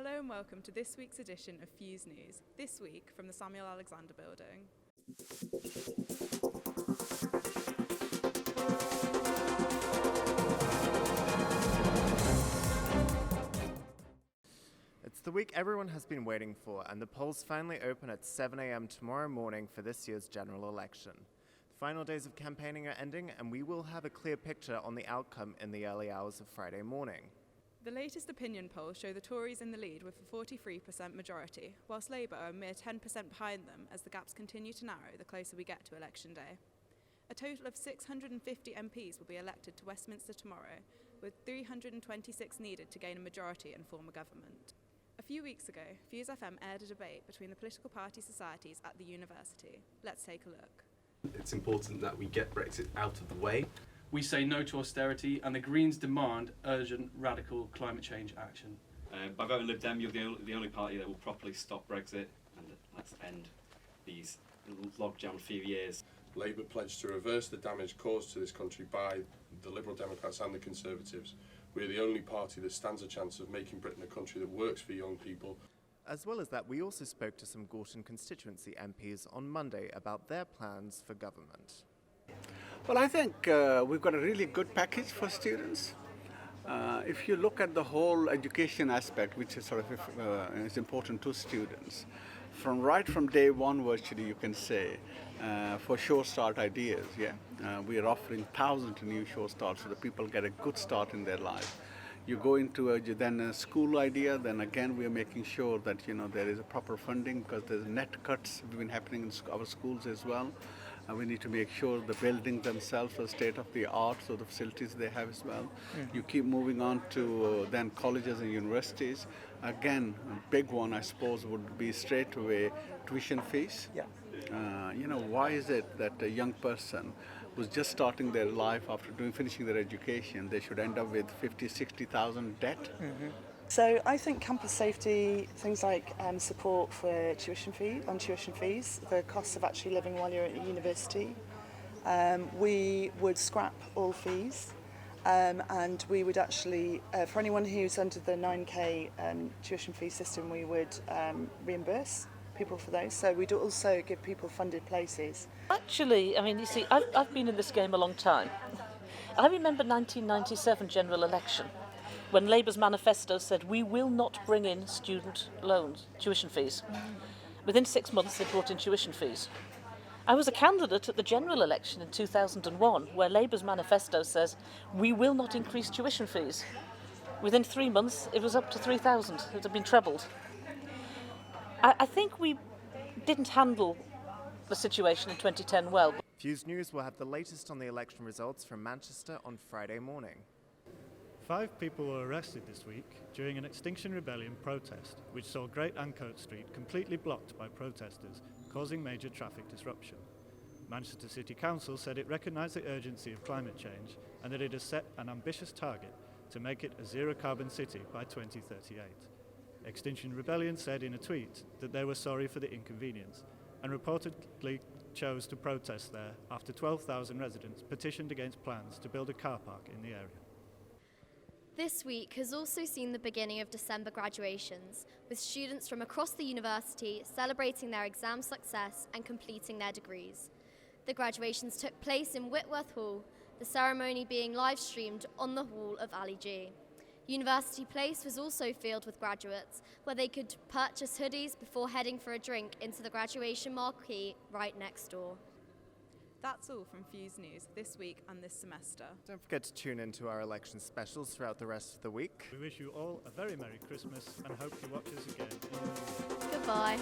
Hello and welcome to this week's edition of Fuse News, this week from the Samuel Alexander Building. It's the week everyone has been waiting for, and the polls finally open at 7 a.m. tomorrow morning for this year's general election. The final days of campaigning are ending, and we will have a clear picture on the outcome in the early hours of Friday morning. The latest opinion polls show the Tories in the lead with a 43% majority, whilst Labour are a mere 10% behind them as the gaps continue to narrow the closer we get to election day. A total of 650 MPs will be elected to Westminster tomorrow, with 326 needed to gain a majority and form a government. A few weeks ago, Fuse FM aired a debate between the political party societies at the university. Let's take a look. It's important that we get Brexit out of the way. We say no to austerity, and the Greens demand urgent, radical climate change action. By voting Lib Dem, you're the only party that will properly stop Brexit, and let's end these logjam few years. Labour pledged to reverse the damage caused to this country by the Liberal Democrats and the Conservatives. We're the only party that stands a chance of making Britain a country that works for young people. As well as that, we also spoke to some Gorton constituency MPs on Monday about their plans for government. Well, I think we've got a really good package for students. If you look at the whole education aspect, which is sort of is important to students, right from day one, virtually, you can say, for Sure Start ideas, we are offering thousands of new Sure Starts so that people get a good start in their life. You go into then a school idea, then again we are making sure that there is a proper funding, because there's net cuts have been happening in our schools as well. We need to make sure the buildings themselves are state of the art, so the facilities they have as well. You keep moving on to then colleges and universities. Again, a big one I suppose would be straight away tuition fees. Why is it that a young person who's just starting their life after finishing their education, they should end up with 50,000-60,000 debt? So I think campus safety, things like support for tuition fees, the costs of actually living while you're at university. We would scrap all fees, and we would actually, for anyone who's under the 9K tuition fee system, we would reimburse people for those. So we'd also give people funded places. Actually, I mean, you see, I've been in this game a long time. I remember 1997 general election, when Labour's manifesto said, we will not bring in student loans, tuition fees. Within 6 months, they brought in tuition fees. I was a candidate at the general election in 2001, where Labour's manifesto says, we will not increase tuition fees. Within 3 months, it was up to 3,000. It had been trebled. I think we didn't handle the situation in 2010 well. Fuse News will have the latest on the election results from Manchester on Friday morning. 5 people were arrested this week during an Extinction Rebellion protest, which saw Great Ancoats Street completely blocked by protesters, causing major traffic disruption. Manchester City Council said it recognised the urgency of climate change and that it has set an ambitious target to make it a zero-carbon city by 2038. Extinction Rebellion said in a tweet that they were sorry for the inconvenience and reportedly chose to protest there after 12,000 residents petitioned against plans to build a car park in the area. This week has also seen the beginning of December graduations, with students from across the university celebrating their exam success and completing their degrees. The graduations took place in Whitworth Hall, the ceremony being live-streamed on the hall of Ali G. University Place was also filled with graduates, where they could purchase hoodies before heading for a drink into the graduation marquee right next door. That's all from Fuse News this week and this semester. Don't forget to tune in to our election specials throughout the rest of the week. We wish you all a very Merry Christmas and hope you watch us again. Goodbye.